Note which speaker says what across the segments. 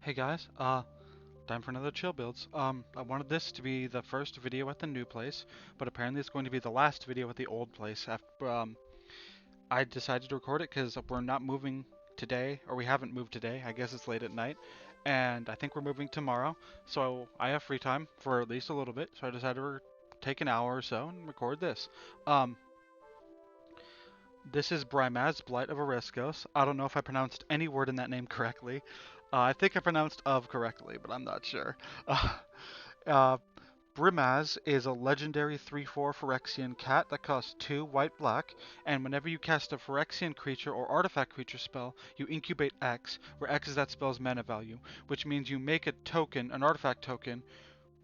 Speaker 1: Hey guys, time for another chill builds. I wanted this to be the first video at the new place, but apparently it's going to be the last video at the old place. After I decided to record it because we're not moving today, or we haven't moved today. I guess it's late at night, and I think we're moving tomorrow. So I have free time for at least a little bit. So I decided to take an hour or so and record this. Um, this is Brimaz, Blight of Oreskos. I don't know if I pronounced any word in that name correctly. I think I pronounced of correctly, but I'm not sure. Uh, Brimaz is a legendary 3/4 Phyrexian cat that costs 2 white black, and whenever you cast a Phyrexian creature or artifact creature spell, you incubate X, where X is that spell's mana value, which means you make a token, an artifact token,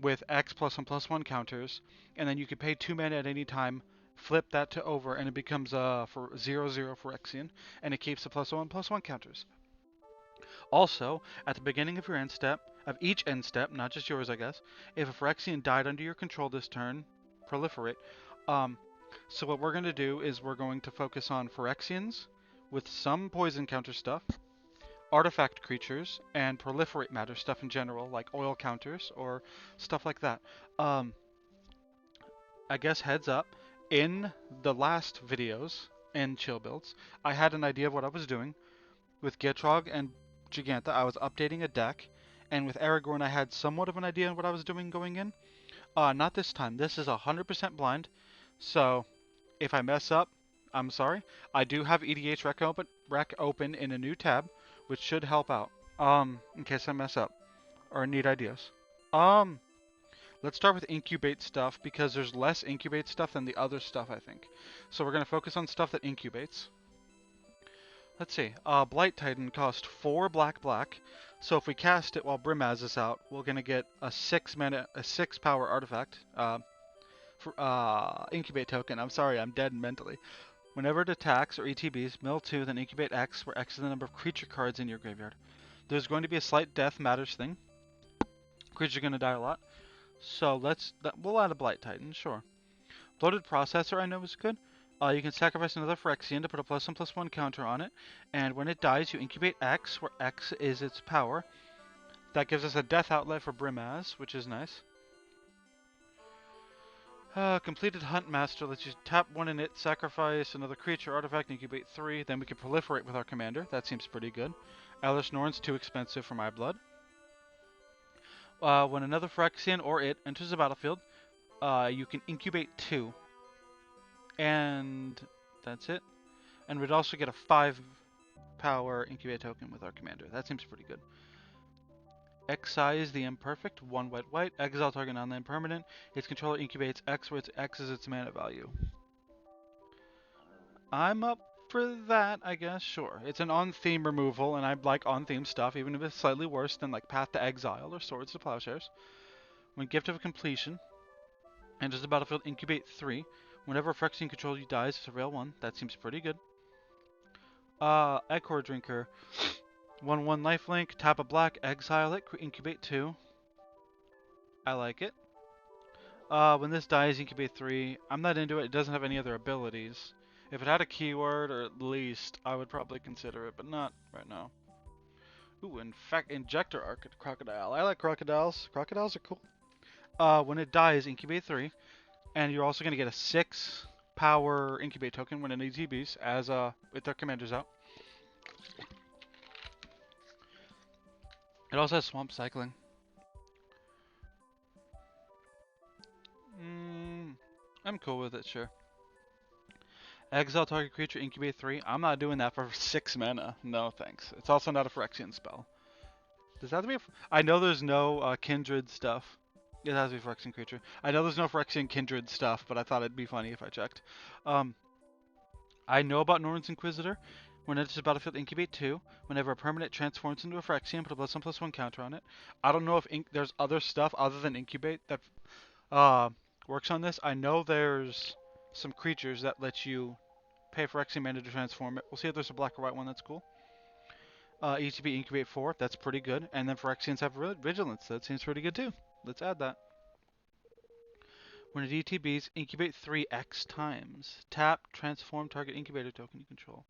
Speaker 1: with X +1/+1 counters, and then you can pay 2 mana at any time, flip that to over, and it becomes for 0/0 Phyrexian, and it keeps the +1/+1 counters. Also, at the beginning of your end step, of each end step, not just yours, I guess, if a Phyrexian died under your control this turn, proliferate. Um, so what we're going to do is we're going to focus on Phyrexians with some poison counter stuff, artifact creatures, and proliferate matter stuff in general, like oil counters or stuff like that. Um, I guess heads up, in the last videos in chill builds, I had an idea of what I was doing. With Gitrog and Giganta, I was updating a deck, and with Aragorn, I had somewhat of an idea of what I was doing going in. Not this time. This is 100% blind, so if I mess up, I'm sorry. I do have EDH rec open in a new tab, which should help out. In case I mess up or need ideas. Um, let's start with incubate stuff because there's less incubate stuff than the other stuff, I think. So we're gonna focus on stuff that incubates. Let's see. Blight Titan cost 4 black. So if we cast it while Brimaz is out, we're gonna get a 6 power artifact. Incubate token. I'm sorry, I'm dead mentally. Whenever it attacks or ETBs, mill 2, then incubate X, where X is the number of creature cards in your graveyard. There's going to be a slight death matters thing. Creatures are gonna die a lot. So we'll add a Blight Titan, sure. Bloated Processor I know is good. You can sacrifice another Phyrexian to put a +1/+1 counter on it, and when it dies, you incubate X, where X is its power. That gives us a death outlet for Brimaz, which is nice. Completed Hunt Master lets you tap one in it, sacrifice another creature, artifact, incubate 3, then we can proliferate with our commander. That seems pretty good. Alice Norn's too expensive for my blood. When another Phyrexian or it enters the battlefield, you can incubate 2. And that's it. And we'd also get a 5 power incubate token with our commander. That seems pretty good. Excise the Imperfect, 1 white. Exile target non-land permanent. Its controller incubates X, where its X is its mana value. I'm up for that, I guess, sure. It's an on-theme removal, and I like on-theme stuff, even if it's slightly worse than like Path to Exile or Swords to Plowshares. When Gift of Completion enters the battlefield, incubate 3. Whenever a Phyrexian controls you dies, surveil 1. That seems pretty good. Echor Drinker. 1/1 lifelink, tap a black, exile it, incubate 2. I like it. When this dies, incubate 3. I'm not into it, it doesn't have any other abilities. If it had a keyword, or at least, I would probably consider it, but not right now. Ooh, in fact, Injector Crocodile. I like crocodiles. Crocodiles are cool. When it dies, incubate 3. And you're also going to get a 6 power incubate token when it ETBs, as with their commanders out. It also has Swamp Cycling. I'm cool with it, sure. Exile target creature, incubate 3. I'm not doing that for 6 mana. No thanks. It's also not a Phyrexian spell. Does that have to be I know there's no kindred stuff. It has to be Phyrexian creature. I know there's no Phyrexian kindred stuff, but I thought it'd be funny if I checked. I know about Norn's Inquisitor. When it enters the battlefield, incubate 2. Whenever a permanent transforms into a Phyrexian, put a +1/+1 counter on it. I don't know if there's other stuff other than incubate that works on this. I know there's some creatures that let you pay Phyrexian mana to transform it. We'll see if there's a black or white one that's cool. ETB incubate 4, that's pretty good. And then Phyrexians have vigilance, that seems pretty good too. Let's add that. When it ETBs, incubate 3 X times. Tap, transform target incubator token you control.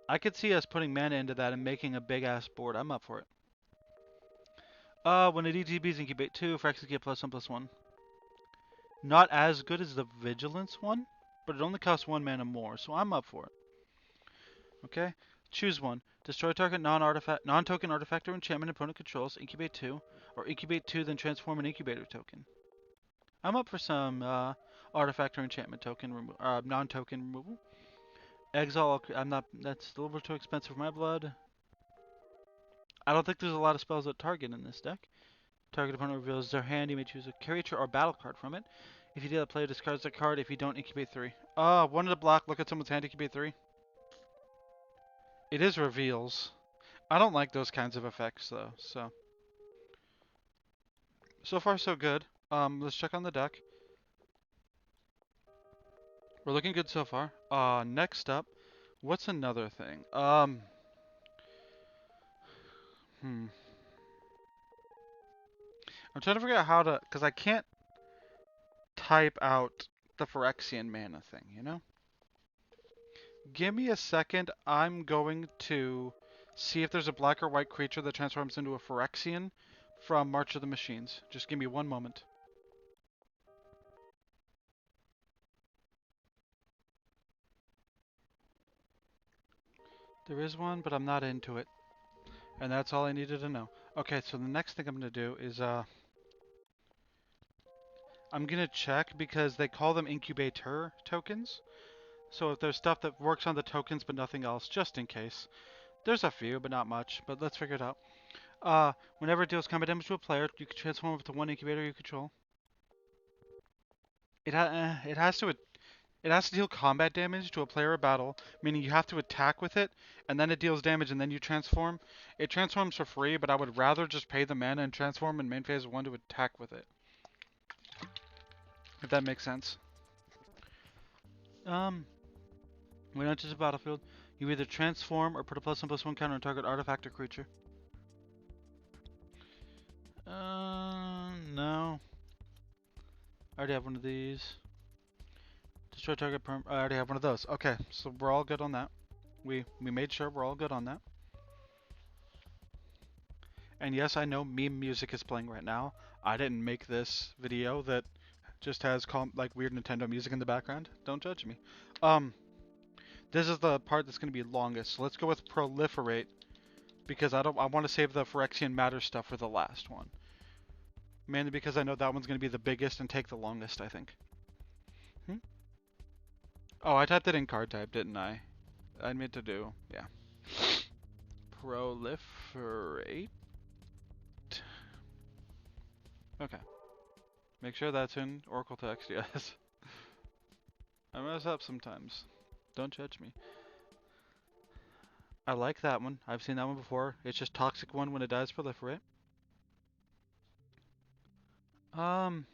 Speaker 1: I could see us putting mana into that and making a big ass board. I'm up for it. When it ETBs, incubate 2, Phyrexians get +1/+1. Not as good as the Vigilance one, but it only costs 1 mana more, so I'm up for it. Okay? Choose one. Destroy target non-token artifact or enchantment opponent controls, incubate 2, or incubate 2, then transform an incubator token. I'm up for some artifact or enchantment token non-token removal. Exile, I'm not. That's a little bit too expensive for my blood. I don't think there's a lot of spells that target in this deck. Target opponent reveals their hand. You may choose a creature or battle card from it. If you do that, player discards the card. If you don't, incubate 3. One of the block. Look at someone's hand. Incubate 3. It is reveals. I don't like those kinds of effects though. So far so good. Let's check on the deck. We're looking good so far. Next up, what's another thing? I'm trying to figure out how to, because I can't type out the Phyrexian mana thing, you know? Give me a second. I'm going to see if there's a black or white creature that transforms into a Phyrexian from March of the Machines. Just give me one moment. There is one, but I'm not into it. And that's all I needed to know. Okay, so the next thing I'm going to do is, I'm going to check because they call them incubator tokens. So if there's stuff that works on the tokens but nothing else, just in case. There's a few, but not much. But let's figure it out. Whenever it deals combat damage to a player, you can transform up to one incubator you control. It has to deal combat damage to a player or battle, meaning you have to attack with it, and then it deals damage, and then you transform. It transforms for free, but I would rather just pay the mana and transform in main phase 1 to attack with it. If that makes sense. When it enters the battlefield, you either transform or put a +1/+1 counter on target artifact or creature. No. I already have one of these. Destroy target I already have one of those. Okay, so we're all good on that. We made sure we're all good on that. And yes, I know meme music is playing right now. I didn't make this video that just has like weird Nintendo music in the background. Don't judge me. This is the part that's going to be longest. So let's go with proliferate because I want to save the Phyrexian matter stuff for the last one. Mainly because I know that one's going to be the biggest and take the longest, I think. Oh, I typed it in card type, didn't I? I meant to do, yeah. Proliferate. Okay. Make sure that's in Oracle text, yes. I mess up sometimes. Don't judge me. I like that one. I've seen that one before. It's just toxic one when it dies proliferate. I'm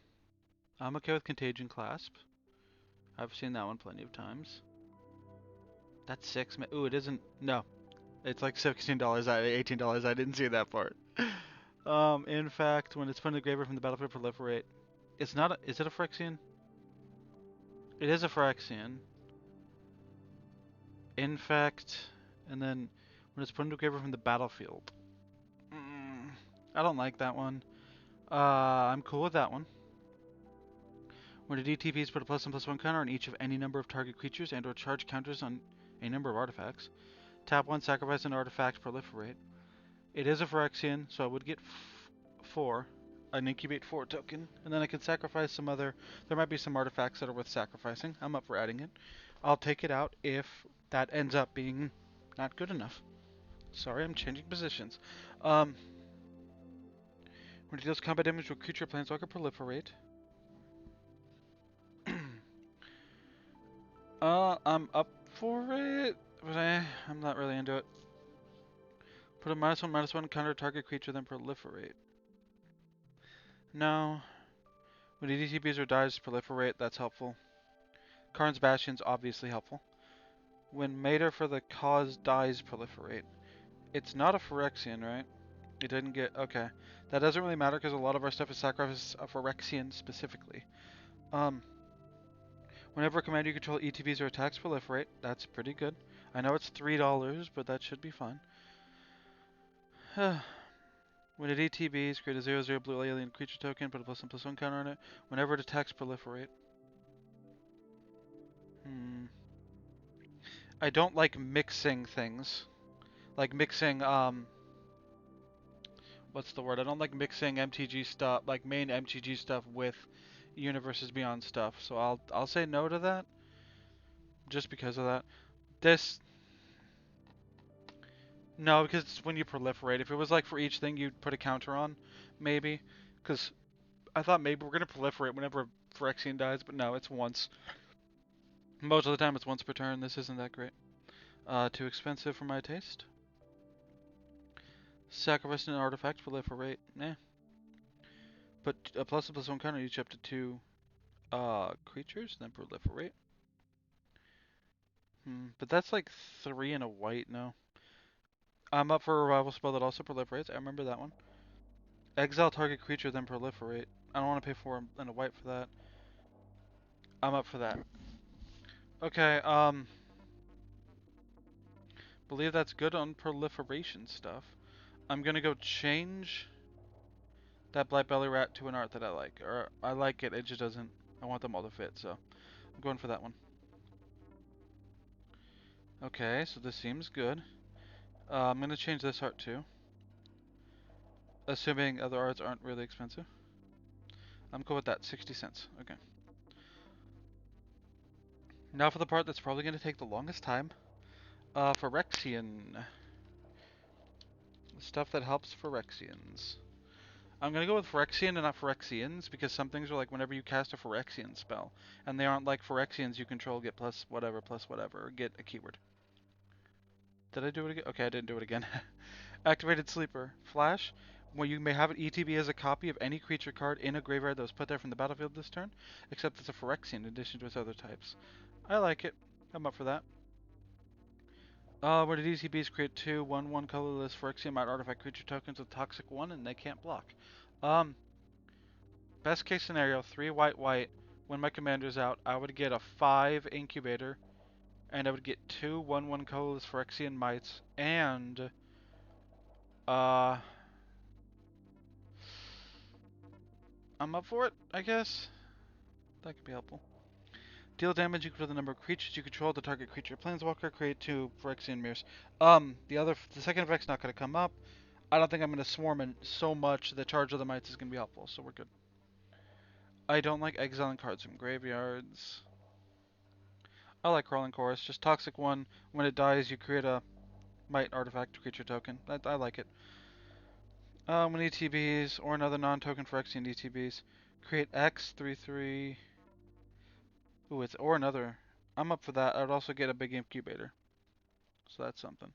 Speaker 1: okay with Contagion Clasp. I've seen that one plenty of times. That's 6. Ooh, it isn't. No. It's like $16, $18. I didn't see that part. In fact, when it's put in the graveyard from the battlefield, proliferate. It's not. Is it a Phyrexian? It is a Phyrexian. In fact, and then when it's put into graveyard from the battlefield. I don't like that one. I'm cool with that one. When a DTPs put a +1/+1 counter on each of any number of target creatures and/or charge counters on a number of artifacts. Tap 1, sacrifice an artifact, proliferate. It is a Phyrexian, so I would get 4, an incubate 4 token, and then I can sacrifice some other. There might be some artifacts that are worth sacrificing. I'm up for adding it. I'll take it out if that ends up being not good enough. Sorry, I'm changing positions. When it deals combat damage to a creature, planeswalker, proliferate. I'm up for it, but I'm not really into it. Put a -1/-1 counter target creature, then proliferate. No. When DTPs or dies, proliferate, that's helpful. Karn's Bastion's obviously helpful. When Mater for the cause dies, proliferate. It's not a Phyrexian, right? It didn't get. Okay. That doesn't really matter because a lot of our stuff is sacrifice a Phyrexian specifically. Whenever a commander you control ETBs or attacks, proliferate. That's pretty good. I know it's $3, but that should be fine. When it ETBs, create a 0/0 blue alien creature token, put a +1/+1 counter on it. Whenever it attacks, proliferate. I don't like mixing things. Like mixing, what's the word? I don't like mixing MTG stuff, like main MTG stuff with Universes Beyond stuff. So I'll say no to that, just because of that. This, no, because it's when you proliferate. If it was like for each thing you'd put a counter on, maybe. Because I thought maybe we're gonna proliferate whenever Phyrexian dies, but no, it's once. Most of the time it's once per turn. This isn't that great. Too expensive for my taste. Sacrifice an artifact, proliferate. Nah. Put a +1/+1 counter each up to 2 creatures, then proliferate. But that's like 3 and a white, no. I'm up for a revival spell that also proliferates. I remember that one. Exile target creature, then proliferate. I don't want to pay 4 and a white for that. I'm up for that. Okay, believe that's good on proliferation stuff. I'm gonna go change that Blight Belly Rat to an art that I like. Or I like it, it just doesn't. I want them all to fit, so I'm going for that one. Okay, so this seems good. I'm gonna change this art too. Assuming other arts aren't really expensive. I'm cool with that, 60 cents. Okay. Now for the part that's probably going to take the longest time. Phyrexian. Stuff that helps Phyrexians. I'm going to go with Phyrexian and not Phyrexians, because some things are like whenever you cast a Phyrexian spell, and they aren't like Phyrexians you control get plus whatever, or get a keyword. Did I do it again? Okay, I didn't do it again. Activated Sleeper. Flash. Where you may have it ETB as a copy of any creature card in a graveyard that was put there from the battlefield this turn, except it's a Phyrexian in addition to its other types. I like it. I'm up for that. Where the DCBs create 2 1/1 colorless Phyrexian artifact creature tokens with toxic 1 and they can't block. Um, Best case scenario, 3 white white. When my commander's out, I would get a 5 incubator, and I would get 2 1/1 colorless Phyrexian mites, and uh, I'm up for it, I guess. That could be helpful. Deal damage equal to the number of creatures you control. The target creature planeswalker. Create 2 Phyrexian mirrors. The second effect's not going to come up. I don't think I'm going to swarm in so much that Charge of the Mites is going to be helpful, so we're good. I don't like exiling cards from graveyards. I like Crawling Chorus. Just Toxic 1. When it dies, you create a Mite artifact creature token. I like it. When ETBs, or another non-token Phyrexian ETBs, create X 3/3. Ooh, it's or another. I'm up for that. I would also get a big incubator. So that's something.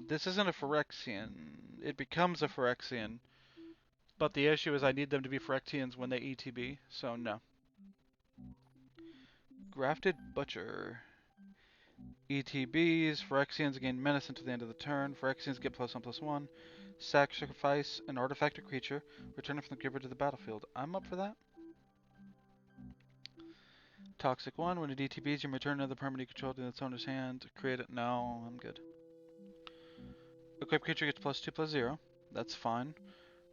Speaker 1: This isn't a Phyrexian. It becomes a Phyrexian. But the issue is I need them to be Phyrexians when they ETB, so no. Grafted Butcher. ETBs, Phyrexians gain menace until the end of the turn. Phyrexians get +1/+1. Sacrifice an artifact or creature. Return it from the graveyard to the battlefield. I'm up for that. Toxic 1. When it ETBs, you return another permanent controlled in its owner's hand. Create it. No, I'm good. Equipped creature gets +2/+0. That's fine.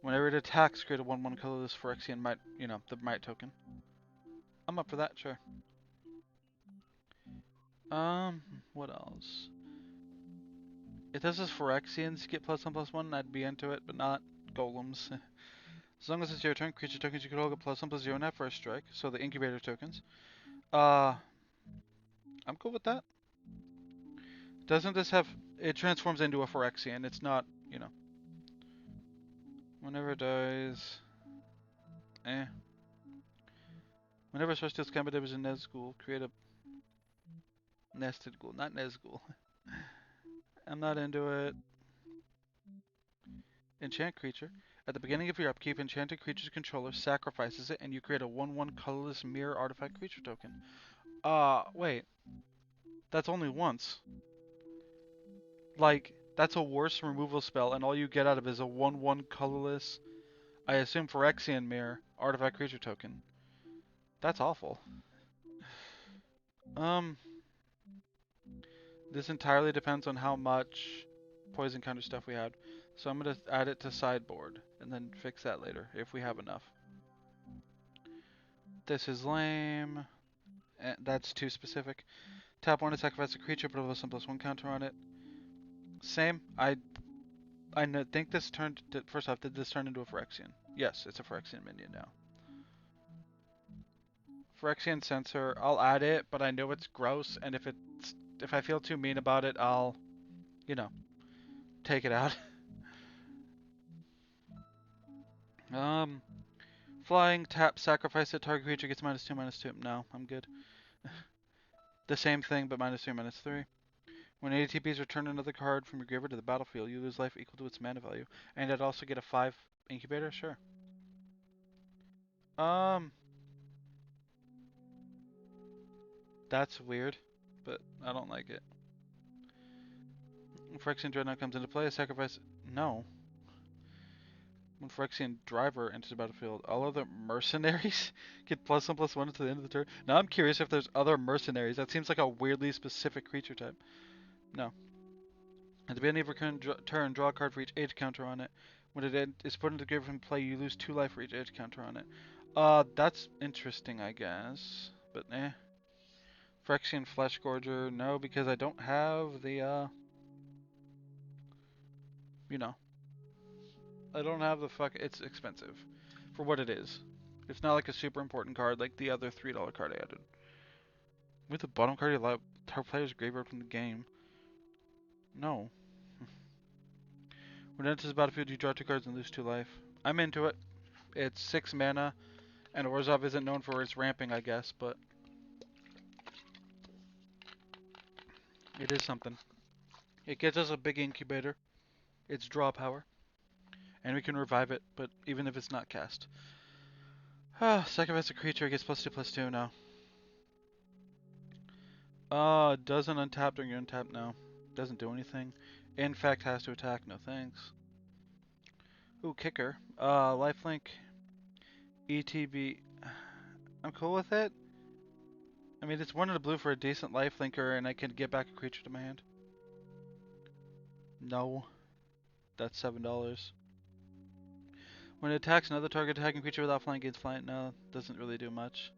Speaker 1: Whenever it attacks, create a 1/1 colorless Phyrexian Mite, the Mite token. I'm up for that, sure. What else? If this is Phyrexians get +1/+1, I'd be into it, but not golems. As long as it's your turn, creature tokens you control get +1/+0 and have first strike, so the incubator tokens. I'm cool with that. Doesn't this have... It transforms into a Phyrexian, it's not, Whenever it dies... Whenever Source Steals combat damage in Nazgul, create a Nested Ghoul, not Nazgul. I'm not into it. Enchant creature. At the beginning of your upkeep, enchanted creature's controller sacrifices it, and you create a 1/1 colorless mirror artifact creature token. Wait. That's only once. Like, that's a worse removal spell, and all you get out of it is a 1/1 colorless, I assume Phyrexian mirror artifact creature token. That's awful. This entirely depends on how much poison counter stuff we had. So I'm gonna add it to sideboard and then fix that later if we have enough. This is lame. That's too specific. Tap 1 to sacrifice a creature, put a +1/+1 counter on it. Same. I think this turned. First off, did this turn into a Phyrexian? Yes, it's a Phyrexian minion now. Phyrexian sensor. I'll add it, but I know it's gross, and if I feel too mean about it, I'll, you know, take it out. Flying, tap, sacrifice it, target creature gets -2/-2. No, I'm good. The same thing, but -3/-3. When ATPs return another card from your graveyard to the battlefield, you lose life equal to its mana value. And I'd also get a 5 incubator? Sure. Um, that's weird, but I don't like it. When Phyrexian Dreadnought comes into play, sacrifice. No. When Phyrexian Driver enters the battlefield, all other mercenaries get +1/+1 until the end of the turn. Now I'm curious if there's other mercenaries. That seems like a weirdly specific creature type. No. At the beginning of your current turn, draw a card for each age counter on it. When it is put into the graveyard from play, you lose 2 life for each age counter on it. That's interesting, I guess. But eh. Phyrexian Flesh Gorger, no, because I don't have the, you know. I don't have the it's expensive. For what it is. It's not like a super important card like the other $3 card I added. With the bottom card, you allow target player's graveyard from the game. No. When it enters the battlefield, you draw 2 cards and lose 2 life. I'm into it. It's 6 mana, and Orzhov isn't known for its ramping, I guess, but it is something. It gives us a big incubator. It's draw power. And we can revive it, but even if it's not cast. Sacrifice a creature, it gets +2/+2 now. Doesn't untap during your untap, no. Doesn't do anything. In fact, has to attack, no thanks. Ooh, kicker. Lifelink, ETB. I'm cool with it. I mean, it's 1 in a blue for a decent lifelinker, and I can get back a creature to my hand. No. That's $7. When it attacks another target attacking creature without flying gains flying, no, doesn't really do much.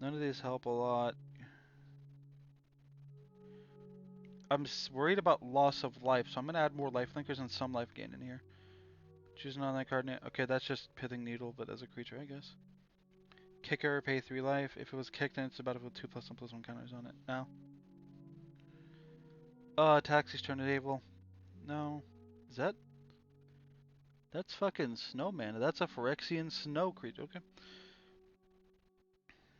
Speaker 1: None of these help a lot. I'm worried about loss of life, so I'm going to add more lifelinkers and some life gain in here. Choose an online card. Okay, that's just Pithing Needle, but as a creature, I guess. Kicker, pay 3 life. If it was kicked, then it's about to put 2/+1/+1 counters on it. No. Taxi's turn to table. No. Is that? That's fucking Snowman. That's a Phyrexian snow creature. Okay.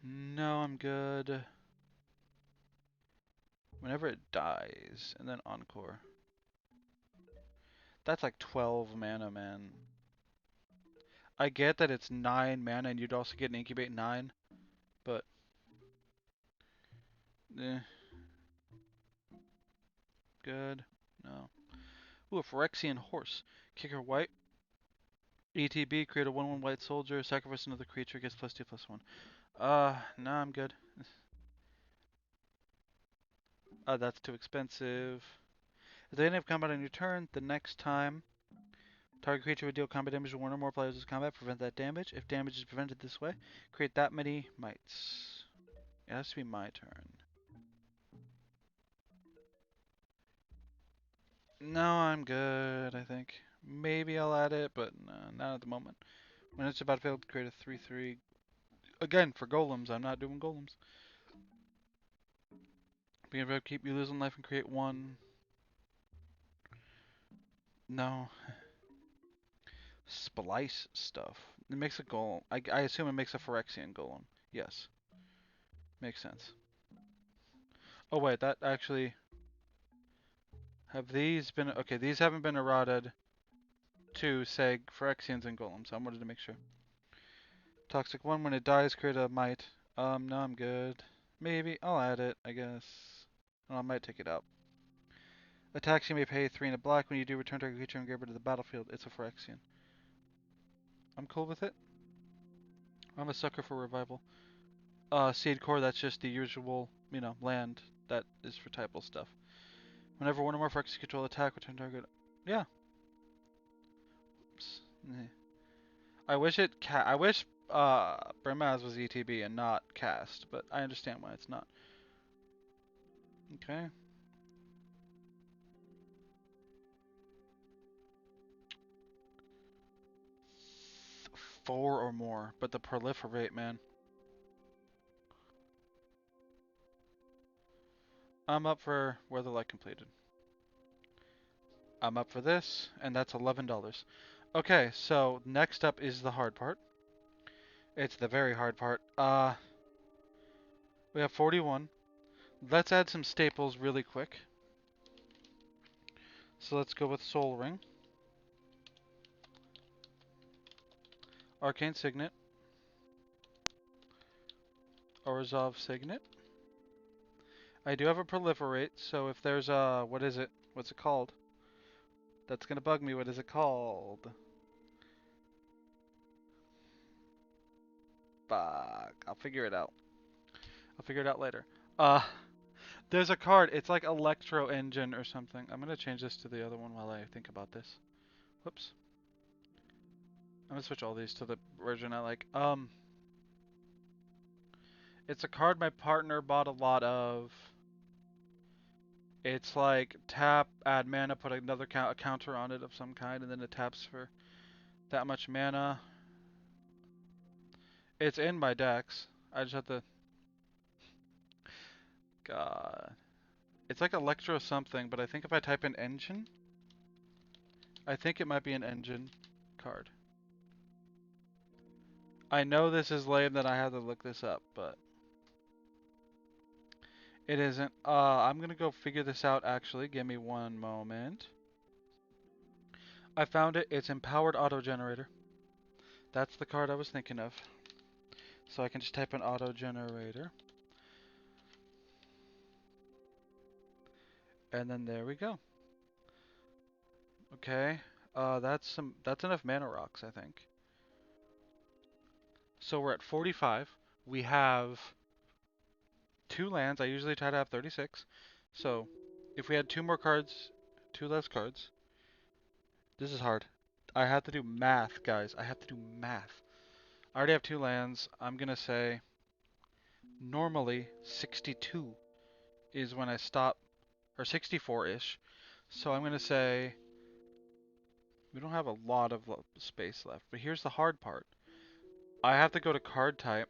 Speaker 1: No, I'm good. Whenever it dies, and then Encore. That's like 12 mana, man. I get that it's 9 mana and you'd also get an Incubate 9, but... Eh. Good. No. Ooh, a Phyrexian Horse. Kicker white. ETB, create a 1/1 white soldier, sacrifice another creature, gets +2/+1. No, I'm good. That's too expensive. At the end of combat on your turn, the next time, target creature would deal combat damage to 1 or more players as combat, prevent that damage. If damage is prevented this way, create that many mites. It has to be my turn. No, I'm good, I think. Maybe I'll add it, but no, not at the moment. When it's about to fail, create a 3/3. Again, for golems, I'm not doing golems. Begin to keep you losing life and create 1. No. Splice stuff. It makes a golem. I assume it makes a Phyrexian golem. Yes. Makes sense. Oh wait, that actually... Have these been... Okay, these haven't been eroded to, say, Phyrexians and golems. I wanted to make sure. Toxic 1, when it dies, create a mite. No, I'm good. Maybe. I'll add it, I guess. Oh, I might take it out. Attacks you may pay 3 and a black. When you do, return target creature and grab it to the battlefield. It's a Phyrexian. I'm cool with it. I'm a sucker for revival. Seed core, that's just the usual land that is for typal stuff. Whenever one or more Phyrexian control attack, return target. Yeah. Oops. I wish Brimaz was ETB and not cast, but I understand why it's not. Okay. Four or more, but the proliferate, man. I'm up for Weatherlight completed. I'm up for this, and that's $11. Okay, so next up is the hard part. It's the very hard part. We have 41. Let's add some staples really quick. So let's go with Soul Ring, Arcane Signet, Resolve Signet. I do have a Proliferate, so if there's a... what is it? What's it called? That's gonna bug me. What is it called? Fuck. I'll figure it out. I'll figure it out later. Uh, there's a card. It's like Electro Engine or something. I'm gonna change this to the other one while I think about this. Whoops. I'm gonna switch all these to the version I like. It's a card my partner bought a lot of. It's like tap, add mana, put another a counter on it of some kind, and then it taps for that much mana. It's in my decks. I just have to... God. It's like Electro something, but I think if I type in engine, I think it might be an engine card. I know this is lame that I have to look this up, but it isn't. I'm gonna go figure this out actually. Give me one moment. I found it. It's Empowered Auto Generator. That's the card I was thinking of. So I can just type in Auto Generator. And then there we go. Okay. That's enough mana rocks, I think. So we're at 45. We have 2 lands. I usually try to have 36. So if we had 2 more cards, 2 less cards. This is hard. I have to do math, guys. I have to do math. I already have 2 lands. I'm gonna say normally 62 is when I stop, or 64-ish. So I'm gonna say we don't have a lot of space left. But here's the hard part. I have to go to card type,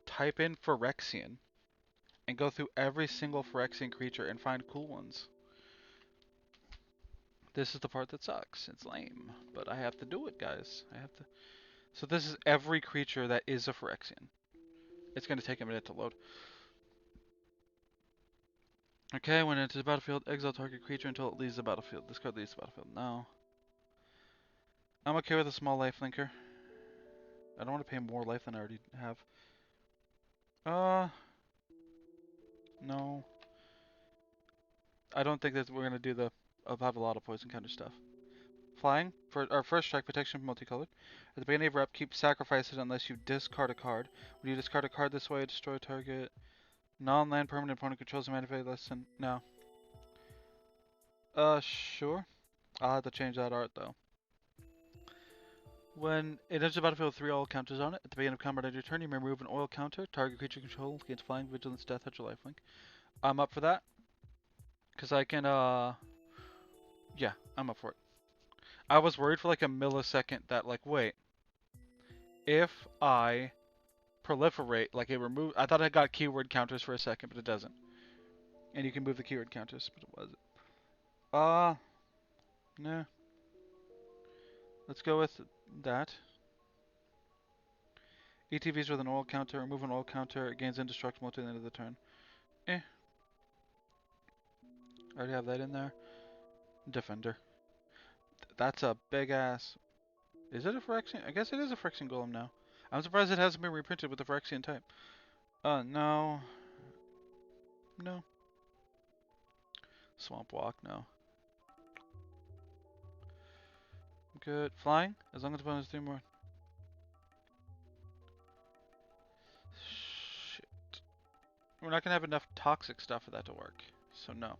Speaker 1: type in Phyrexian, and go through every single Phyrexian creature and find cool ones. This is the part that sucks. It's lame, but I have to do it, guys. I have to. So this is every creature that is a Phyrexian. It's going to take a minute to load. Okay, when it enters the battlefield, exile target creature until it leaves the battlefield. This card leaves the battlefield. No. I'm okay with a small life linker. I don't want to pay more life than I already have. No. I don't think that we're going to do the... I'll have a lot of poison counter stuff. Flying, for our first strike, protection from multicolored. At the beginning of rep, keep sacrifices unless you discard a card. When you discard a card this way, destroy a target. Non-land permanent opponent controls a mana value less than... No. Sure. I'll have to change that art, though. When it enters the battlefield with 3 oil counters on it, at the beginning of combat on your turn, you may remove an oil counter. Target creature control against flying, vigilance, death touch, or lifelink. I'm up for that. Because I can, yeah, I'm up for it. I was worried for like a millisecond that, like, wait. If I proliferate, like it removed... I thought I got keyword counters for a second, but it doesn't. And you can move the keyword counters, but it wasn't. Nah. Let's go with that. ETVs with an oil counter. Remove an oil counter. It gains indestructible to the end of the turn. I already have that in there. Defender. That's a big ass... Is it a Phyrexian? I guess it is a Phyrexian Golem now. I'm surprised it hasn't been reprinted with the Phyrexian type. No. No. Swamp Walk, no. Good. Flying? As long as the opponent has 3 more. Shit. We're not gonna have enough toxic stuff for that to work. So no.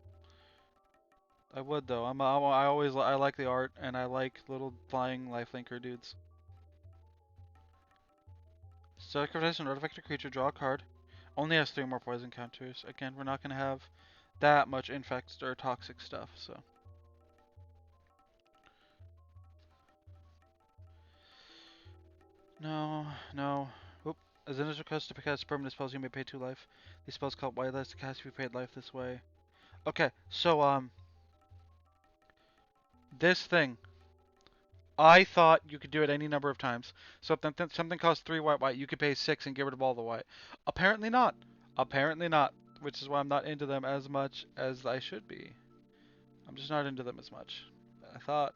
Speaker 1: I would though. I like the art and I like little flying lifelinker dudes. Sacrifice an artifact or creature, draw a card. Only has 3 more poison counters. Again, we're not gonna have that much infect or toxic stuff, so. No, no. Oop. As an initial cost to cast permanent spells, you may pay 2 life. These spells called whitelist to cast if you paid life this way. Okay, so this thing. I thought you could do it any number of times. So if something costs 3 white, you could pay 6 and get rid of all the white. Apparently not. Apparently not. Which is why I'm not into them as much as I should be. I'm just not into them as much. I thought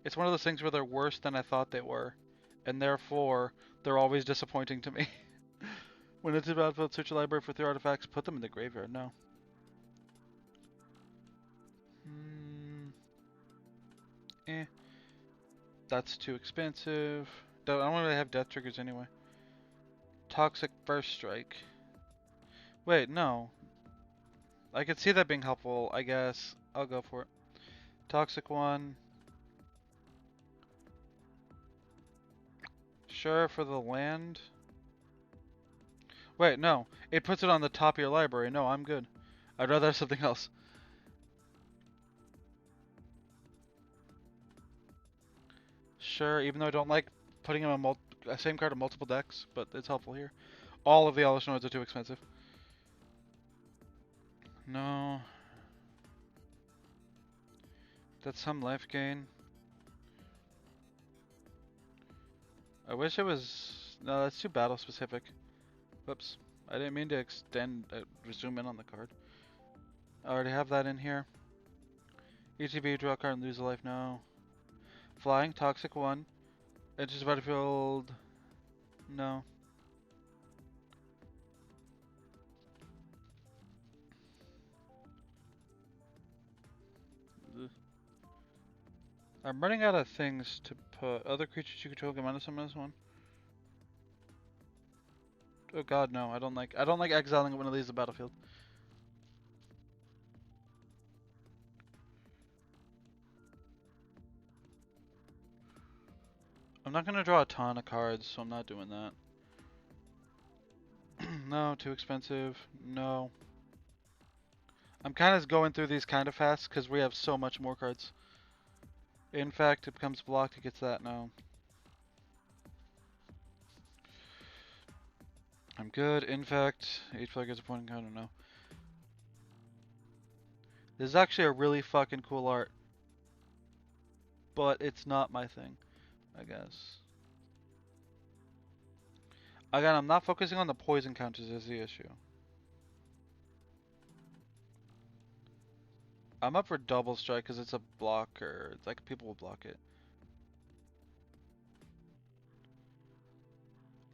Speaker 1: it's one of those things where they're worse than I thought they were, and therefore they're always disappointing to me. When it's about to search a library for 3 artifacts, put them in the graveyard. No. Eh. That's too expensive. I don't really have death triggers anyway. Toxic First Strike. Wait, no. I could see that being helpful, I guess. I'll go for it. Toxic one. Sure, for the land. Wait, no. It puts it on the top of your library. No, I'm good. I'd rather have something else. Sure, even though I don't like putting him on same card in multiple decks, but it's helpful here. All of the Elish Nodes are too expensive. No. That's some life gain. I wish it was... No, that's too battle specific. Whoops. I didn't mean to zoom in on the card. I already have that in here. ETB, draw a card and lose a life. No. Flying, Toxic 1. Enters the battlefield. No. Ugh. I'm running out of things to put. Other creatures you control get minus one. Oh god, no. I don't like exiling it when it leaves the battlefield. I'm not gonna draw a ton of cards, so I'm not doing that. No, too expensive. No. I'm kind of going through these kind of fast because we have so much more cards. In fact, it becomes blocked. It gets that now. I'm good. In fact, each player gets a point encounter now. This is actually a really fucking cool art. But it's not my thing, I guess. Again, I'm not focusing on the poison counters as the issue. I'm up for double strike because it's a blocker. It's like people will block it.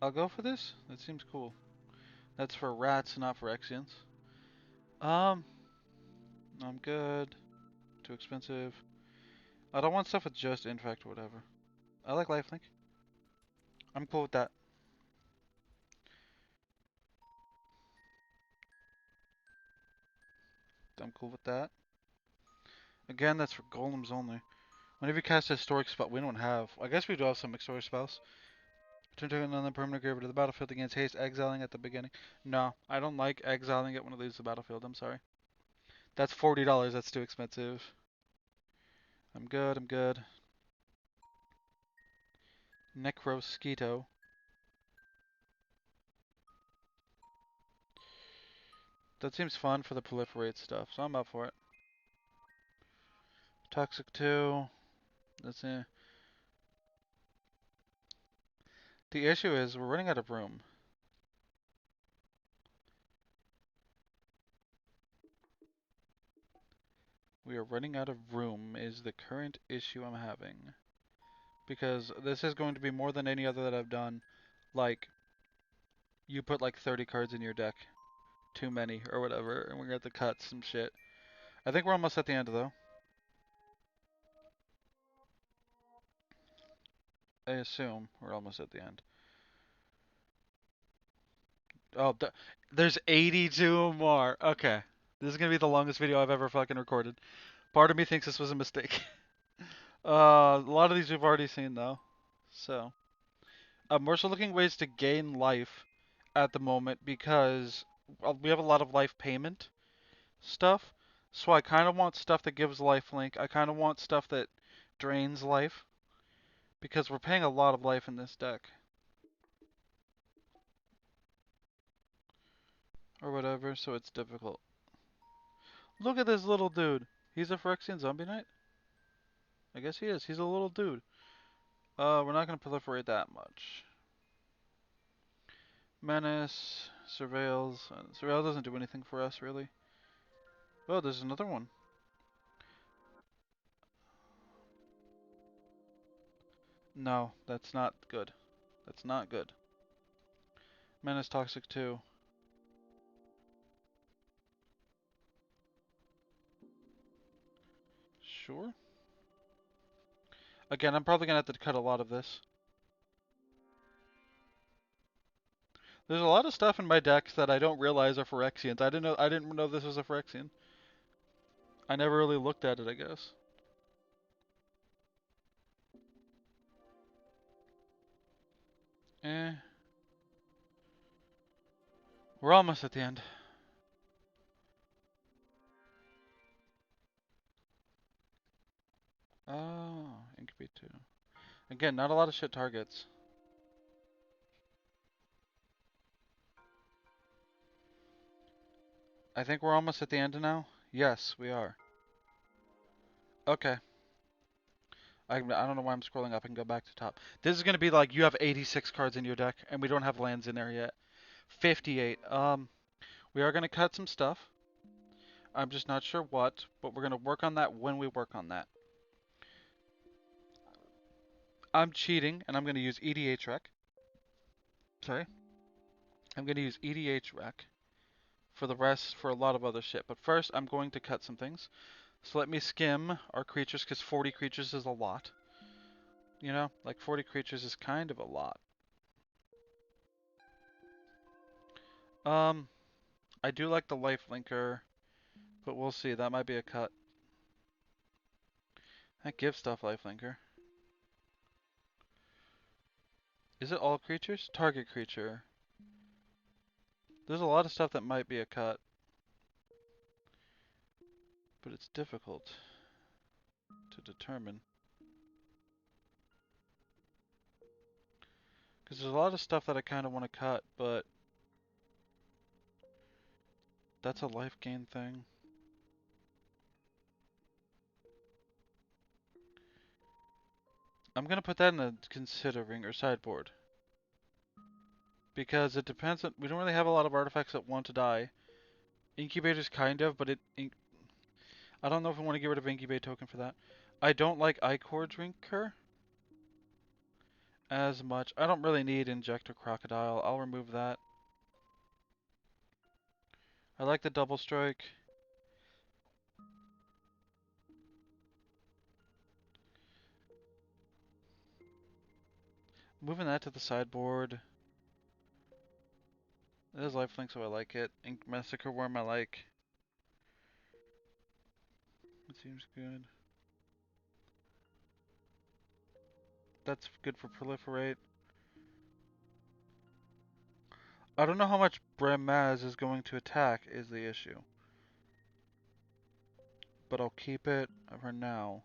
Speaker 1: I'll go for this. That seems cool. That's for rats, not for Exians. I'm good. Too expensive. I don't want stuff with just infect or whatever. I like lifelink. I'm cool with that. I'm cool with that. Again, that's for golems only. Whenever you cast a historic spell, we don't have. I guess we do have some historic spells. Turn to another permanent graveyard to the battlefield against haste, exiling at the beginning. No, I don't like exiling it when it leaves the battlefield. I'm sorry. That's $40. That's too expensive. I'm good. I'm good. Necrosquito. That seems fun for the proliferate stuff, so I'm up for it. Toxic 2. That's it. The issue is we're running out of room. We are running out of room is the current issue I'm having. Because this is going to be more than any other that I've done. Like, you put like 30 cards in your deck. Too many, or whatever, and we're gonna have to cut some shit. I think we're almost at the end, though. I assume we're almost at the end. Oh, There's 82 more. Okay. This is gonna be the longest video I've ever fucking recorded. Part of me thinks this was a mistake. A lot of these we've already seen though. So, we're also looking ways to gain life at the moment because we have a lot of life payment stuff. So I kind of want stuff that gives life link. I kind of want stuff that drains life because we're paying a lot of life in this deck or whatever, so it's difficult. Look at this little dude. He's a Phyrexian zombie knight? I guess he is. He's a little dude. We're not going to proliferate that much. Menace, Surveils. Surveil doesn't do anything for us, really. Oh, there's another one. No, that's not good. That's not good. Menace toxic too. Sure. Again, I'm probably going to have to cut a lot of this. There's a lot of stuff in my decks that I don't realize are Phyrexians. I didn't know this was a Phyrexian. I never really looked at it, I guess. Eh. We're almost at the end. Oh, incubate too. Again, not a lot of shit targets. I think we're almost at the end now. Yes, we are. Okay. I don't know why I'm scrolling up. I can go back to top. This is going to be like you have 86 cards in your deck, and we don't have lands in there yet. 58. We are going to cut some stuff. I'm just not sure what, but we're going to work on that when we work on that. I'm cheating, and I'm going to use EDH Rec. Sorry. I'm going to use EDH Rec for the rest, for a lot of other shit. But first, I'm going to cut some things. So let me skim our creatures, because 40 creatures is a lot. You know, like 40 creatures is kind of a lot. I do like the life linker, but we'll see. That might be a cut. That gives stuff life linker. Is it all creatures? Target creature. There's a lot of stuff that might be a cut, but it's difficult to determine. Because there's a lot of stuff that I kind of want to cut, but that's a life gain thing. I'm going to put that in the considering or sideboard. Because it depends on, we don't really have a lot of artifacts that want to die. Incubators kind of, but I don't know if I want to get rid of Incubate token for that. I don't like Ichor Drinker as much. I don't really need Injector Crocodile. I'll remove that. I like the Double Strike. Moving that to the sideboard. It is lifelink, so I like it. Ink Massacre Worm I like. It seems good. That's good for Proliferate. I don't know how much Brimaz is going to attack is the issue. But I'll keep it for now.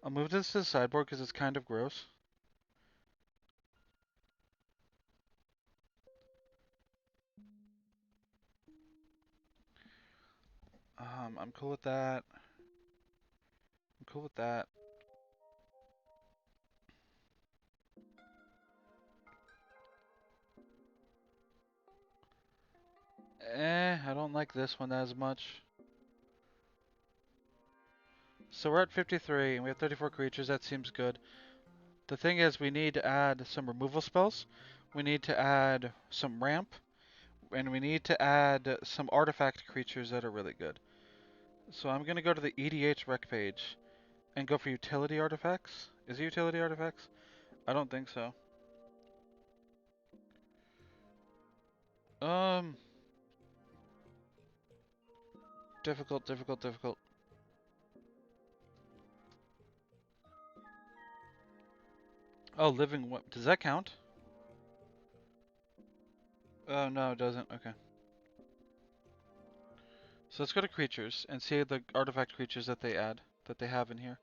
Speaker 1: I'll move this to the sideboard because it's kind of gross. I'm cool with that. I'm cool with that. I don't like this one as much. So we're at 53 and we have 34 creatures. That seems good. The thing is, we need to add some removal spells. We need to add some ramp. And we need to add some artifact creatures that are really good. So I'm going to go to the EDH rec page and go for utility artifacts. Is it utility artifacts? I don't think so. Um, difficult, difficult, difficult. Oh, living what? Does that count? Oh, no, it doesn't. Okay. So let's go to creatures and see the artifact creatures that they add, that they have in here.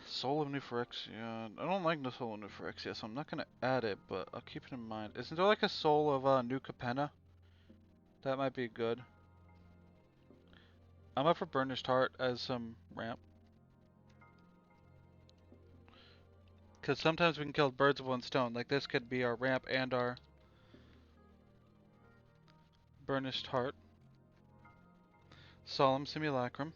Speaker 1: Soul of Nuphyrexia. I don't like the Soul of Nuphyrexia, so I'm not gonna add it, but I'll keep it in mind. Isn't there like a Soul of New Capenna? That might be good. I'm up for Burnished Heart as some ramp. Because sometimes we can kill birds with one stone. Like this could be our ramp and our Burnished Heart. Solemn Simulacrum.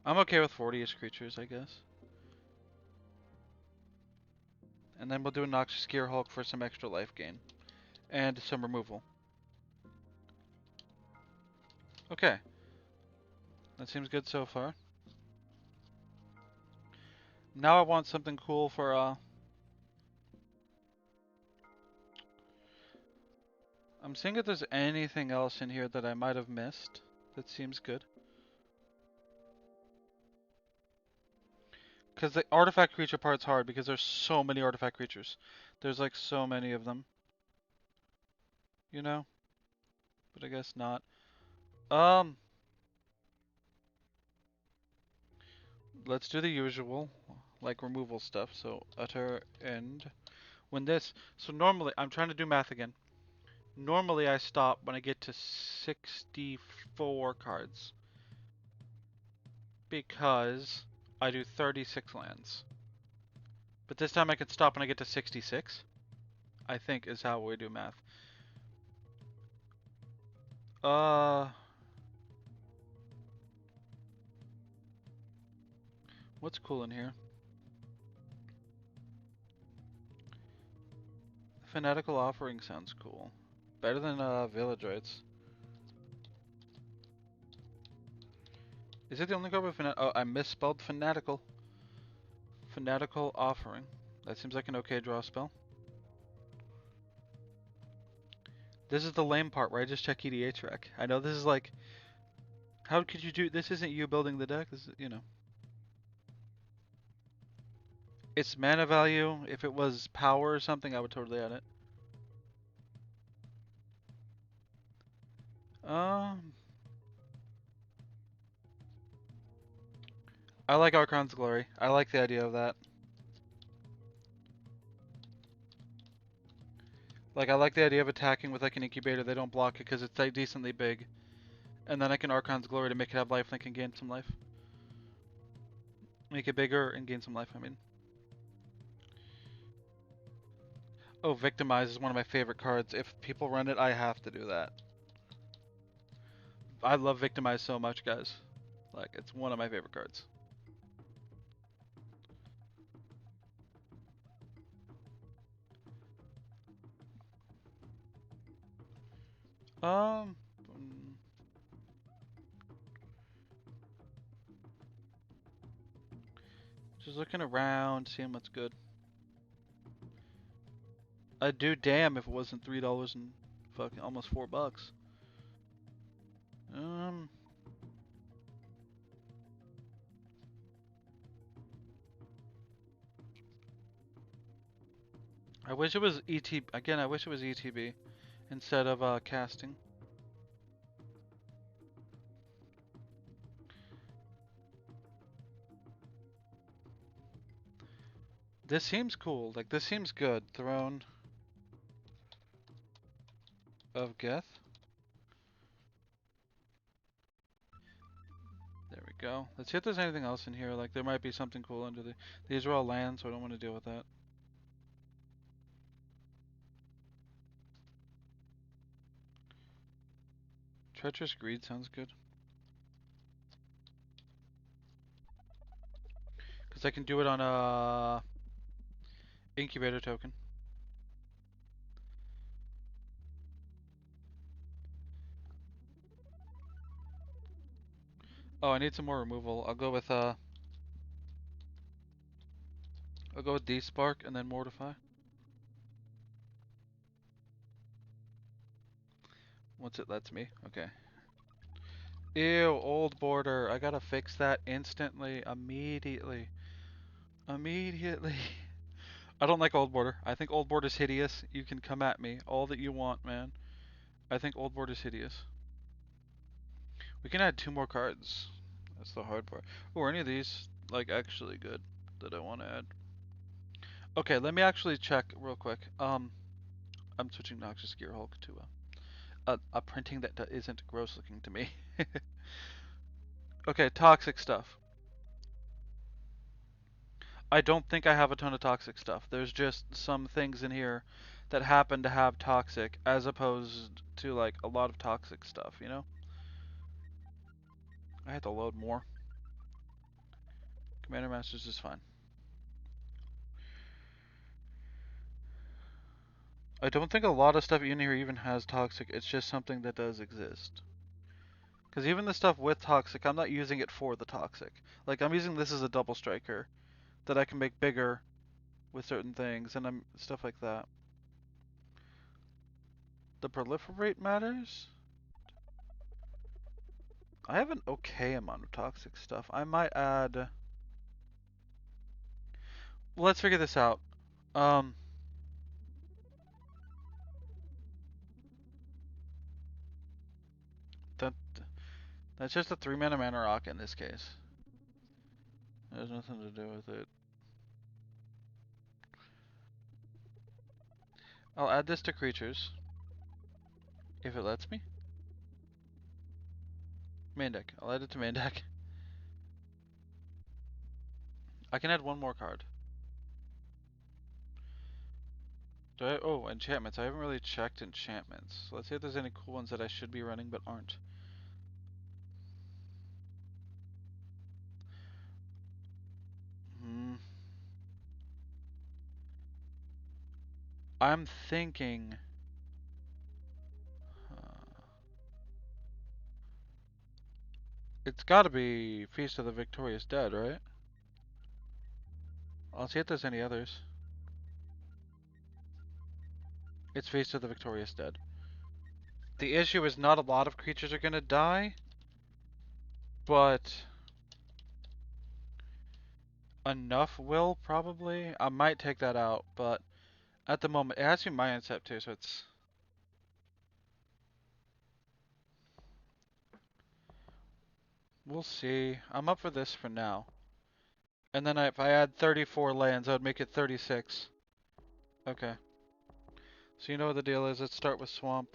Speaker 1: I'm okay with 40-ish creatures, I guess. And then we'll do a Noxious Gear Hulk for some extra life gain. And some removal. Okay. That seems good so far. Now I want something cool for, I'm seeing if there's anything else in here that I might have missed. That seems good. Because the artifact creature part's hard because there's so many artifact creatures. There's like so many of them. You know? But I guess not. Let's do the usual, like removal stuff. So utter end. When this, so normally, I'm trying to do math again. Normally I stop when I get to 64 cards. Because I do 36 lands. But this time I can stop when I get to 66. I think is how we do math. What's cool in here? Fanatical Offering sounds cool. Better than Village Rites. Is it the only card with Oh, I misspelled Fanatical. Fanatical Offering. That seems like an okay draw spell. This is the lame part where I just check EDH rec. I know this is like, how could you do, this isn't you building the deck, this is, you know. It's mana value. If it was power or something, I would totally add it. Um, I like Archon's Glory. I like the idea of that. Like, I like the idea of attacking with like an incubator. They don't block it because it's like decently big. And then I can Archon's Glory to make it have lifelink and gain some life. Make it bigger and gain some life, I mean. Oh, Victimize is one of my favorite cards. If people run it, I have to do that. I love Victimize so much, guys. Like, it's one of my favorite cards. Um, just looking around, seeing what's good. I'd do damn if it wasn't $3 and fucking almost $4. Um, I wish it was ET again. I wish it was ETB instead of casting. This seems cool. Like this seems good. Throne of Geth. There we go. Let's see if there's anything else in here. Like there might be something cool under the. These are all lands, so I don't want to deal with that. Treacherous Greed sounds good. Because I can do it on a incubator token. Oh, I need some more removal. I'll go with despark and then mortify. Once it lets me. Okay. Ew, old border. I gotta fix that instantly, immediately. Immediately. I don't like old border. I think old border's hideous. You can come at me all that you want, man. I think old border's hideous. We can add 2 more cards. That's the hard part. Oh, are any of these like actually good that I want to add? Okay, let me actually check real quick. I'm switching Noxious Gear Hulk to a printing that isn't gross looking to me. Okay, toxic stuff. I don't think I have a ton of toxic stuff. There's just some things in here that happen to have toxic as opposed to like a lot of toxic stuff, you know? I had to load more. Commander Masters is fine. I don't think a lot of stuff in here even has toxic. It's just something that does exist. Because even the stuff with toxic, I'm not using it for the toxic. Like, I'm using this as a double striker that I can make bigger with certain things, and stuff like that. The proliferate matters? I have an okay amount of toxic stuff. I might add... Well, let's figure this out. Um... That, that's just a 3-mana mana rock in this case. There's nothing to do with it. I'll add this to creatures. If it lets me. Main deck. I'll add it to main deck. I can add 1 more card. Oh, enchantments. I haven't really checked enchantments. So let's see if there's any cool ones that I should be running but aren't. Hmm. I'm thinking... it's gotta be Feast of the Victorious Dead, right? I'll see if there's any others. It's Feast of the Victorious Dead. The issue is not a lot of creatures are gonna die, but enough will probably. I might take that out, but at the moment it has to be my incept too, so it's... We'll see. I'm up for this for now. And then if I add 34 lands, I would make it 36. Okay. So you know what the deal is. Let's start with Swamp.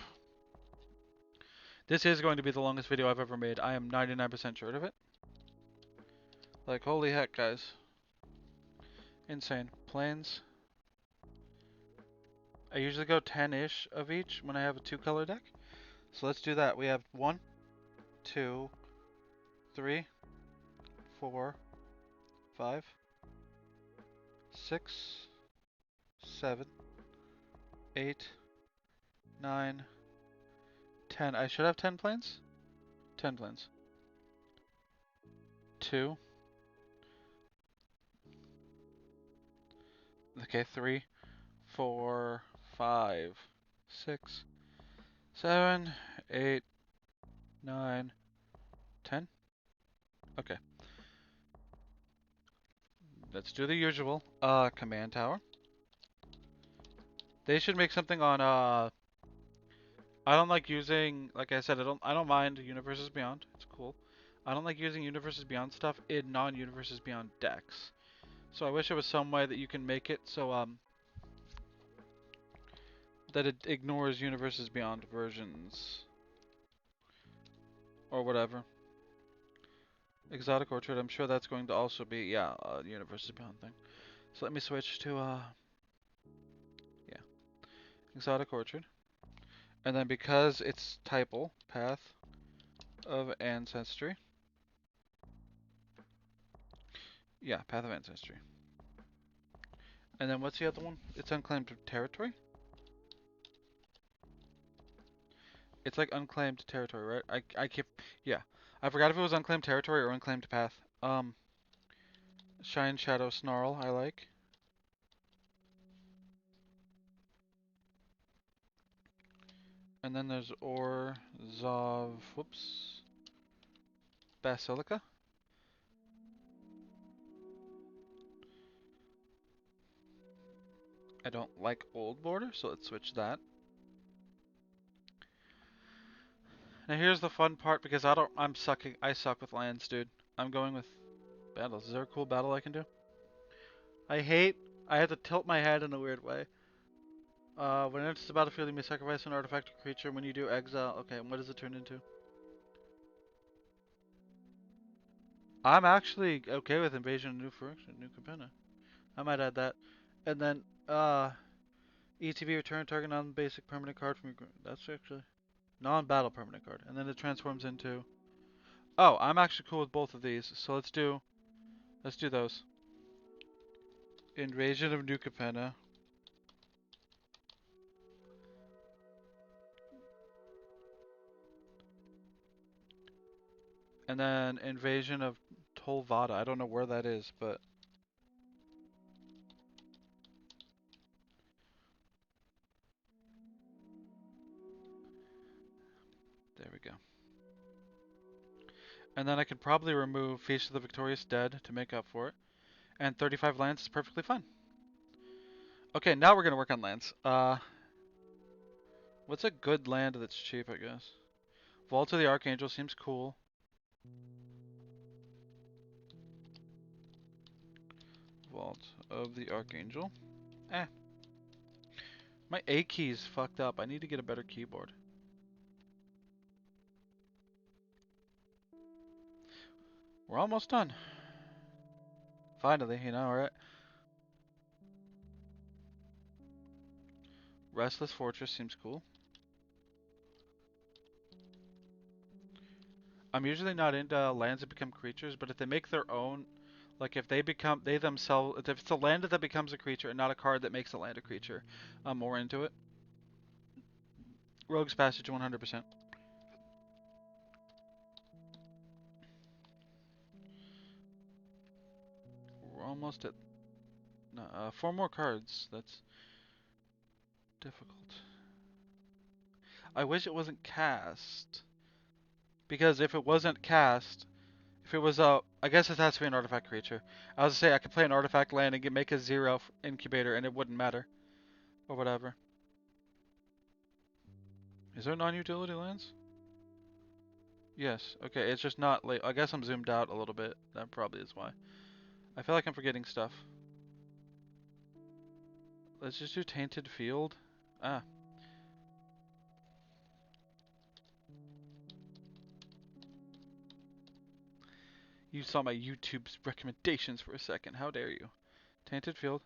Speaker 1: This is going to be the longest video I've ever made. I am 99% sure of it. Like, holy heck, guys. Insane. Plains. I usually go 10-ish of each when I have a 2-color deck. So let's do that. We have 1, 2, 3, 4, 5, 6, 7, 8, 9, 10. I should have 10 plains? 10 plains. 2. Okay, 3, 4, 5, 6, 7, 8, 9, 10. Okay. Let's do the usual. Command tower. They should make something on I don't like using, like I said, I don't mind Universes Beyond. It's cool. I don't like using Universes Beyond stuff in non-Universes Beyond decks. So I wish there was some way that you can make it so that it ignores Universes Beyond versions or whatever. Exotic Orchard, I'm sure that's going to also be, yeah, a Universes Beyond thing. So let me switch to yeah, Exotic Orchard. And then because it's typal, Path of Ancestry. Yeah, Path of Ancestry. And then what's the other one? It's Unclaimed Territory? It's like Unclaimed Territory, right? I keep... Yeah. I forgot if it was unclaimed territory or unclaimed path. Shine, Shadow, Snarl, I like. And then there's whoops. Basilica. I don't like old border, so let's switch that. Now here's the fun part because I suck with lands, dude. I'm going with battles. Is there a cool battle I can do? I have to tilt my head in a weird way. When it enters the battlefield, you may sacrifice an artifact or creature. When you do, exile. Okay, and what does it turn into? I'm actually okay with Invasion of New Capenna. I might add that. And then, ETB return target non-basic permanent card from your. That's actually non-battle permanent card. And then it transforms into. Oh, I'm actually cool with both of these. So let's do those. Invasion of New Capenna. And then Invasion of Tolvada. I don't know where that is, but there we go. And then I could probably remove Feast of the Victorious Dead to make up for it. And 35 lands is perfectly fine. Okay, now we're gonna work on lands. What's a good land that's cheap, I guess? Vault of the Archangel seems cool. Vault of the Archangel. Eh. My A key's fucked up. I need to get a better keyboard. We're almost done. Finally, you know, right? Restless Fortress seems cool. I'm usually not into lands that become creatures, but if they make their own, like if they themselves, if it's a land that becomes a creature and not a card that makes a land a creature, I'm more into it. Rogue's Passage 100%. We're almost at 4 more cards. That's difficult. I wish it wasn't cast. Because if it wasn't cast, if it was I guess it has to be an artifact creature. I was to say I could play an artifact land and make a 0 incubator and it wouldn't matter. Or whatever. Is there non-utility lands? Yes. Okay, it's just not late. I guess I'm zoomed out a little bit. That probably is why. I feel like I'm forgetting stuff. Let's just do Tainted Field. Ah. You saw my YouTube's recommendations for a second. How dare you? Tainted Field.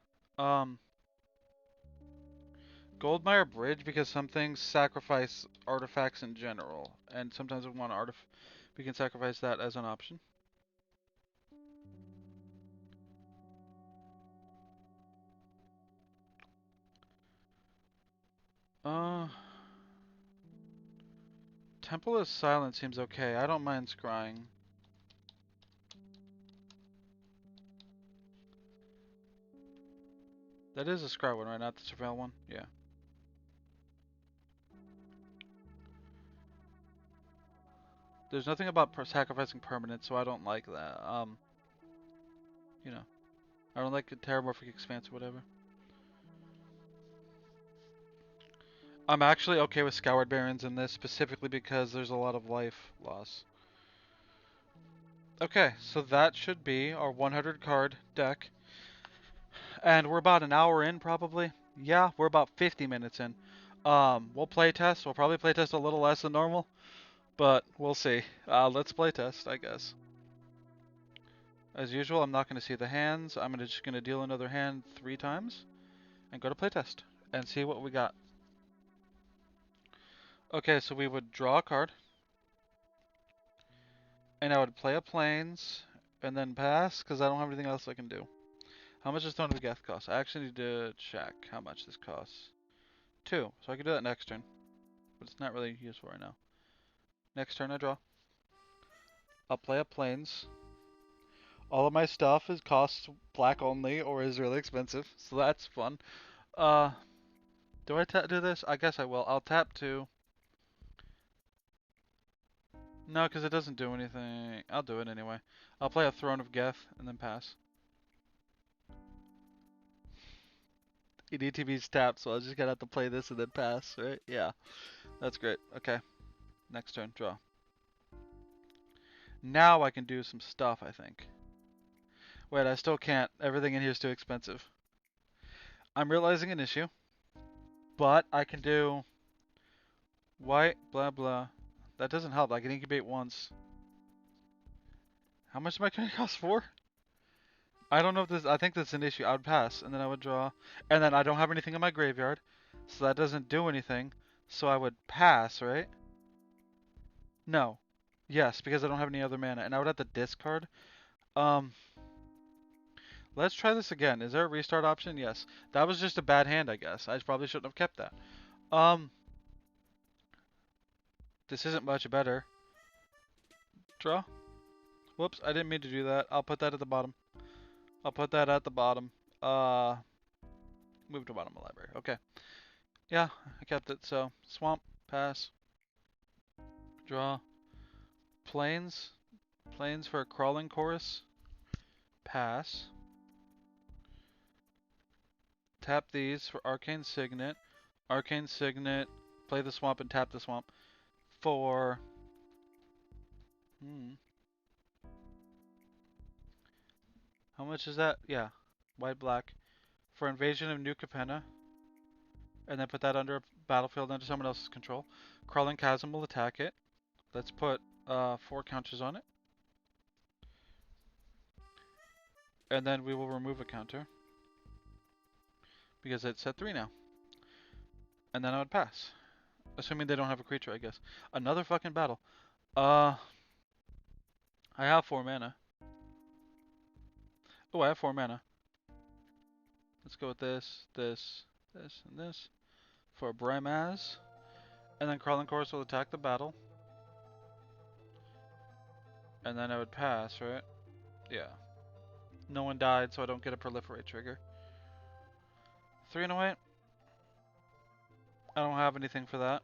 Speaker 1: Goldmire Bridge because some things sacrifice artifacts in general, and sometimes we can sacrifice that as an option. Uh, Temple of Silence seems okay. I don't mind scrying. That is a scry one, right? Not the surveil one? Yeah. There's nothing about sacrificing permanent, so I don't like that. You know, I don't like a Terramorphic Expanse or whatever. I'm actually okay with Scoured Barrens in this, specifically because there's a lot of life loss. Okay, so that should be our 100 card deck. And we're about an hour in, probably. Yeah, we're about 50 minutes in. We'll play test. We'll probably play test a little less than normal, but we'll see. Let's play test, I guess. As usual, I'm not going to see the hands. I'm just going to deal another hand 3 times and go to playtest and see what we got. Okay, so we would draw a card, and I would play a plains, and then pass, because I don't have anything else I can do. How much does Stone of Geth cost? I actually need to check how much this costs. 2, so I can do that next turn, but it's not really useful right now. Next turn I draw. I'll play up plains. All of my stuff is costs black only or is really expensive, so that's fun. Uh, do I do this? I guess I will. I'll tap 2. No, because it doesn't do anything. I'll do it anyway. I'll play a Throne of Geth and then pass. EDTB's tapped, so I just gotta have to play this and then pass, right? Yeah, that's great. Okay, next turn, draw. Now I can do some stuff, I think. Wait, I still can't. Everything in here is too expensive. I'm realizing an issue, but I can do white, blah, blah. That doesn't help. I can incubate once. How much am I going to cost for? I don't know if this, I think that's an issue. I would pass, and then I would draw. And then I don't have anything in my graveyard, so that doesn't do anything. So I would pass, right? No. Yes, because I don't have any other mana, and I would have to discard. Um, let's try this again. Is there a restart option? Yes. That was just a bad hand, I guess. I probably shouldn't have kept that. This isn't much better. Draw. Whoops, I didn't mean to do that. I'll put that at the bottom. I'll put that at the bottom. Move to bottom of the library. Okay. Yeah, I kept it. So, swamp, pass. Draw. Plains. Plains for a crawling chorus. Pass. Tap these for arcane signet. Arcane signet. Play the swamp and tap the swamp. For... How much is that? Yeah. White, black. For invasion of New Capenna. And then put that under a battlefield under someone else's control. Crawling Chasm will attack it. Let's put 4 counters on it. And then we will remove a counter. Because it's at 3 now. And then I would pass. Assuming they don't have a creature, I guess. Another fucking battle. I have 4 mana. Oh, I have 4 mana. Let's go with this, this, this, and this. For Brimaz. And then Crawling Chorus will attack the battle. And then I would pass, right? Yeah. No one died, so I don't get a proliferate trigger. 3 and away. I don't have anything for that.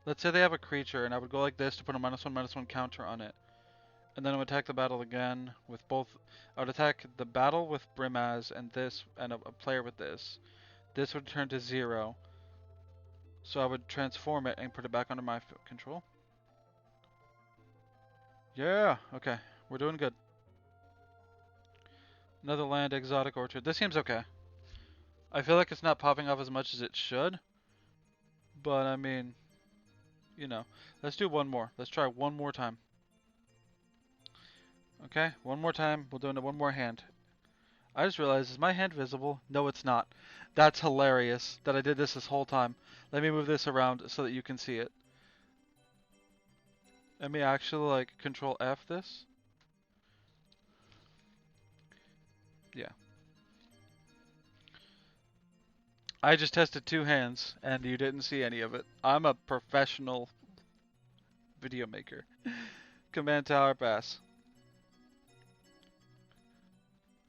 Speaker 1: Let's say they have a creature, and I would go like this to put a -1/-1 counter on it. And then I would attack the battle again with both. I would attack the battle with Brimaz and this, and a player with this. This would turn to 0. So I would transform it and put it back under my control. Yeah, okay. We're doing good. Another land, Exotic Orchard. This seems okay. I feel like it's not popping off as much as it should. But I mean, you know. Let's do one more. Let's try one more time. Okay, one more time. We'll do it one more hand. I just realized, is my hand visible? No, it's not. That's hilarious that I did this whole time. Let me move this around so that you can see it. Let me actually, like, Control F this. Yeah. I just tested 2 hands, and you didn't see any of it. I'm a professional video maker. Command Tower, pass.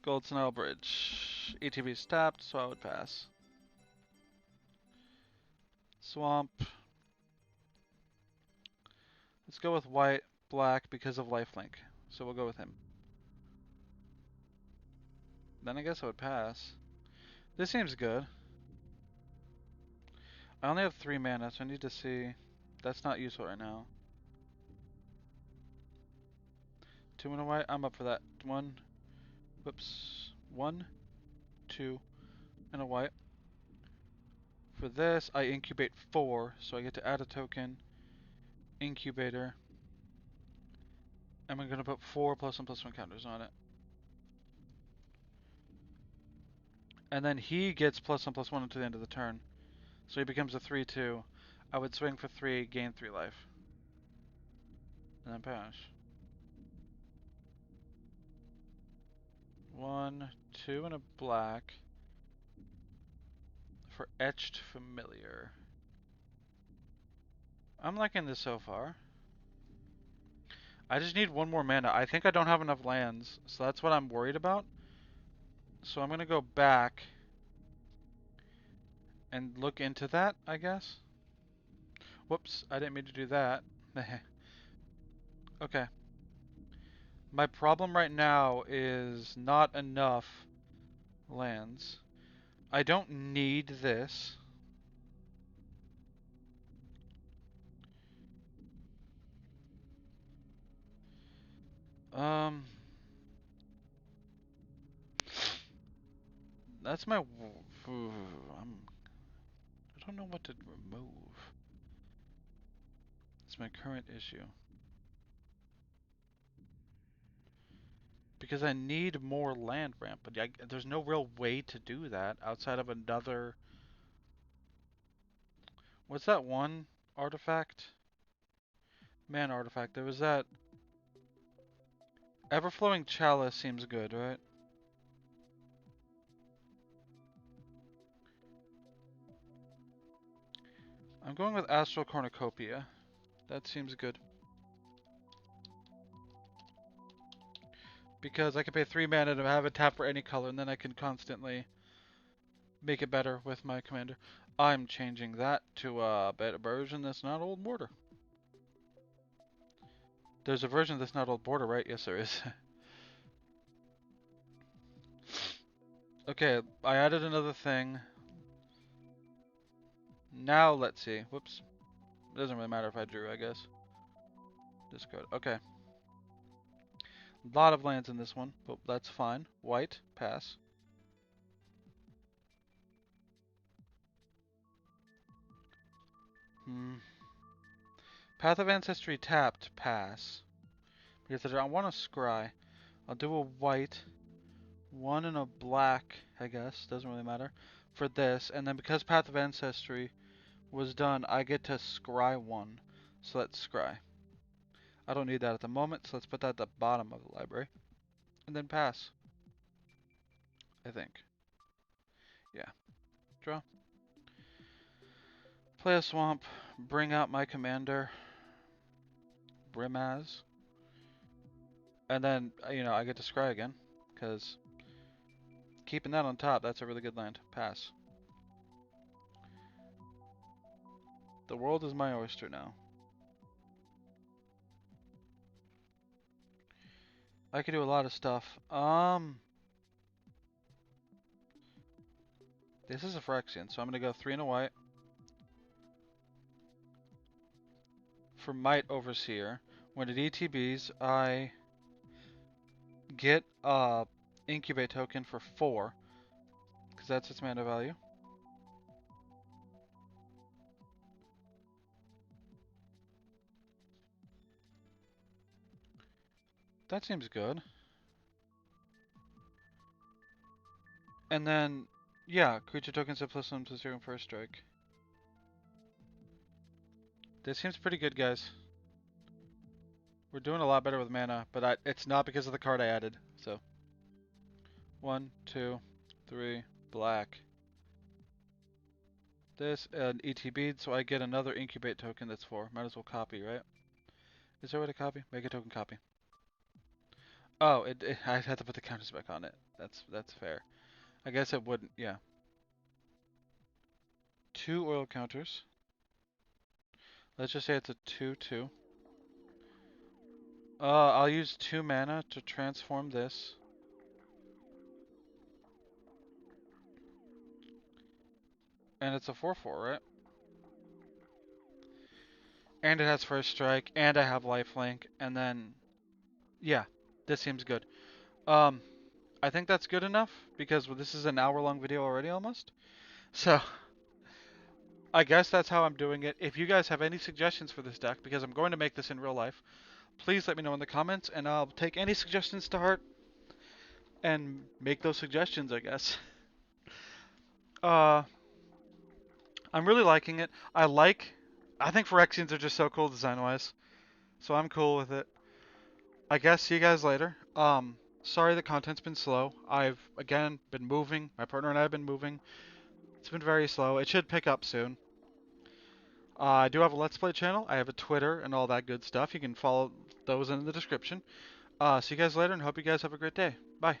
Speaker 1: Gold Snarl Bridge. ETB's tapped, so I would pass. Swamp. Let's go with white, black because of lifelink. So we'll go with him. Then I guess I would pass. This seems good. I only have 3 mana, so I need to see. That's not useful right now. 2 and a white. I'm up for that. 1. Whoops. 1, 2, and a white. For this, I incubate 4, so I get to add a token. Incubator. And I'm gonna put 4 +1/+1 counters on it. And then he gets +1/+1 until the end of the turn. So he becomes a 3/2. I would swing for 3, gain 3 life. And then pass. 1, 2, and a black. For Etched Familiar. I'm liking this so far. I just need one more mana. I think I don't have enough lands, so that's what I'm worried about. So I'm gonna go back and look into that, I guess. Whoops, I didn't mean to do that. Okay. My problem right now is not enough lands. I don't need this. Um, that's my. I don't know what to remove. It's my current issue. Because I need more land ramp, but there's no real way to do that outside of another. What's that one artifact? Man artifact. There was that. Everflowing Chalice seems good, right? I'm going with Astral Cornucopia. That seems good. Because I can pay 3 mana to have it tap for any color, and then I can constantly make it better with my commander. I'm changing that to a better version that's not Old Border. There's a version that's not Old Border, right? Yes, there is. Okay, I added another thing. Now let's see. Whoops. It doesn't really matter if I drew, I guess. Discard. Okay. A lot of lands in this one, but that's fine. White, pass. Path of Ancestry tapped, pass. Because I want to scry. I'll do a white, one and a black, I guess, doesn't really matter, for this. And then because Path of Ancestry was done, I get to scry one. So let's scry. I don't need that at the moment, so let's put that at the bottom of the library. And then pass. I think. Yeah. Draw. Play a swamp. Bring out my commander. Brimaz. And then, I get to scry again. Because keeping that on top, that's a really good land. Pass. The world is my oyster now. I could do a lot of stuff. This is a Phyrexian, so I'm gonna go 3 and a white. For Might Overseer. When it ETBs, I get a Incubate token for 4. Because that's its mana value. That seems good. And then, yeah, creature tokens have +1 +0 first strike. This seems pretty good, guys. We're doing a lot better with mana, but it's not because of the card I added. So, 1, 2, 3, black. This, an ETB, so I get another Incubate token that's 4. Might as well copy, right? Is there a way to copy? Make a token copy. Oh, I had to put the counters back on it. That's fair. I guess it wouldn't, yeah. 2 oil counters. Let's just say it's a 2/2. I'll use 2 mana to transform this. And it's a 4/4, right? And it has first strike, and I have lifelink, and then, yeah, this seems good. I think that's good enough, because this is an hour-long video already, almost. So, I guess that's how I'm doing it. If you guys have any suggestions for this deck, because I'm going to make this in real life, please let me know in the comments, and I'll take any suggestions to heart, and make those suggestions, I guess. I'm really liking it. I think Phyrexians are just so cool design-wise, so I'm cool with it. I guess see you guys later. Sorry the content's been slow. I've, again, been moving. My partner and I have been moving. It's been very slow. It should pick up soon. I do have a Let's Play channel. I have a Twitter and all that good stuff. You can follow those in the description. See you guys later and hope you guys have a great day. Bye.